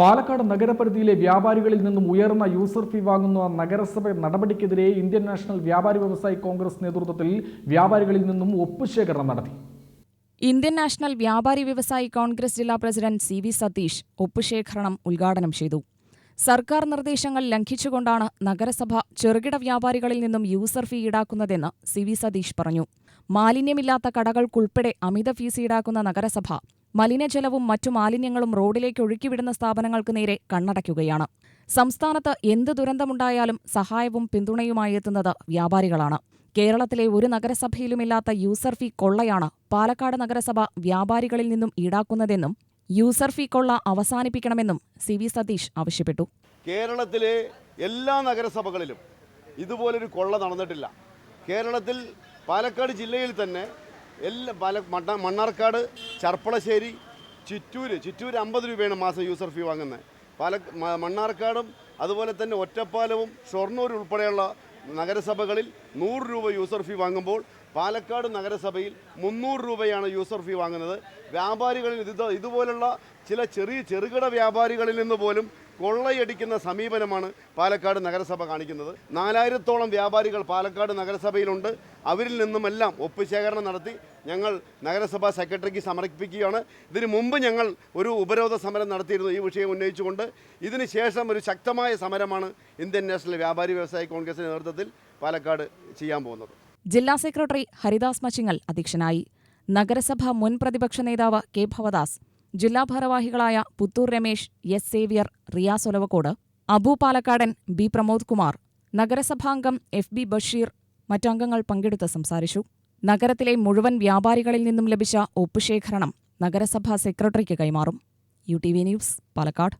പാലക്കാട് നഗരപരിധിയിലെ വ്യാപാരികളിൽ നിന്നും ഉയർന്ന യൂസർ ഫീ വാങ്ങുന്ന നഗരസഭ നടപടിക്കെതിരെ ഇന്ത്യൻ നാഷണൽ വ്യാപാരി വ്യവസായി കോൺഗ്രസ് നേതൃത്വത്തിൽ വ്യാപാരികളിൽ നിന്നും ഒപ്പുശേഖരണം നടത്തി. ഇന്ത്യൻ നാഷണൽ വ്യാപാരി വ്യവസായി കോൺഗ്രസ് ജില്ലാ പ്രസിഡന്റ് സി.വി. സതീഷ് ഒപ്പുശേഖരണം ഉദ്ഘാടനം ചെയ്തു. സർക്കാർ നിർദ്ദേശങ്ങൾ ലംഘിച്ചുകൊണ്ടാണ് നഗരസഭ ചെറുകിട വ്യാപാരികളിൽ നിന്നും യൂസർ ഫീ ഈടാക്കുന്നതെന്ന് സി.വി. സതീഷ് പറഞ്ഞു. മാലിന്യമില്ലാത്ത കടകൾക്കുൾപ്പെടെ അമിത ഫീസ് ഈടാക്കുന്ന നഗരസഭ മലിനജലവും മറ്റു മാലിന്യങ്ങളും റോഡിലേക്ക് ഒഴുക്കിവിടുന്ന സ്ഥാപനങ്ങൾക്ക് നേരെ കണ്ണടയ്ക്കുകയാണ്. സംസ്ഥാനത്ത് എന്ത് ദുരന്തമുണ്ടായാലും സഹായവും പിന്തുണയുമായി എത്തുന്നത് വ്യാപാരികളാണ്. കേരളത്തിലെ ഒരു നഗരസഭയിലുമില്ലാത്ത യൂസർ ഫീ കൊള്ളയാണ് പാലക്കാട് നഗരസഭ വ്യാപാരികളിൽ നിന്നും ഈടാക്കുന്നതെന്നും യൂസർ ഫീ കൊള്ള അവസാനിപ്പിക്കണമെന്നും സി.വി. സതീഷ് ആവശ്യപ്പെട്ടു. കേരളത്തിലെ എല്ലാ നഗരസഭകളിലും ഇതുപോലൊരു കൊള്ള നടന്നിട്ടില്ല. കേരളത്തിൽ പാലക്കാട് ജില്ലയിൽ തന്നെ മണ്ണാർക്കാട്, ചർപ്പളശ്ശേരി, ചിറ്റൂർ 50 രൂപയാണ് മാസം യൂസർ ഫീ വാങ്ങുന്നത്. മണ്ണാർക്കാടും അതുപോലെ തന്നെ ഒറ്റപ്പാലവും ഷൊർണൂർ ഉൾപ്പെടെയുള്ള നഗരസഭകളിൽ 100 രൂപ യൂസർ ഫീ വാങ്ങുമ്പോൾ പാലക്കാട് നഗരസഭയിൽ 300 രൂപയാണ് യൂസർ ഫീ വാങ്ങുന്നത്. വ്യാപാരികളിൽ ഇതുപോലുള്ള ചില ചെറുകിട വ്യാപാരികളിൽ നിന്ന് പോലും കൊള്ളയടിക്കുന്ന സമീപനമാണ് പാലക്കാട് നഗരസഭ കാണിക്കുന്നത്. 4000-ഓളം വ്യാപാരികൾ പാലക്കാട് നഗരസഭയിലുണ്ട്. അവരിൽ നിന്നുമെല്ലാം ഒപ്പുശേഖരണം നടത്തി ഞങ്ങൾ നഗരസഭാ സെക്രട്ടറിക്ക് സമർപ്പിക്കുകയാണ്. ഇതിനു മുമ്പ് ഞങ്ങൾ ഒരു ഉപരോധ സമരം നടത്തിയിരുന്നു ഈ വിഷയം ഉന്നയിച്ചുകൊണ്ട്. ഇതിന് ശേഷം ഒരു ശക്തമായ സമരമാണ് ഇന്ത്യൻ നാഷണൽ വ്യാപാരി വ്യവസായി കോൺഗ്രസിന്റെ നേതൃത്വത്തിൽ പാലക്കാട് ചെയ്യാൻ പോകുന്നത്. ജില്ലാ സെക്രട്ടറി ഹരിദാസ് മച്ചിങ്ങൽ അധ്യക്ഷനായി. നഗരസഭ മുൻ പ്രതിപക്ഷ നേതാവ് കെ ഭവദാസ്, ജില്ലാ ഭാരവാഹികളായ Puthur Ramesh, S Xavier, Riyas Olavakkode, Abu Palakkadan, B Pramod Kumar, നഗരസഭാംഗം FB ബഷീർ മറ്റംഗങ്ങൾ പങ്കെടുത്ത് സംസാരിച്ചു. നഗരത്തിലെ മുഴുവൻ വ്യാപാരികളിൽ നിന്നും ലഭിച്ച ഒപ്പുശേഖരണം നഗരസഭാ സെക്രട്ടറിക്ക് കൈമാറും. UTV news, Palakkad.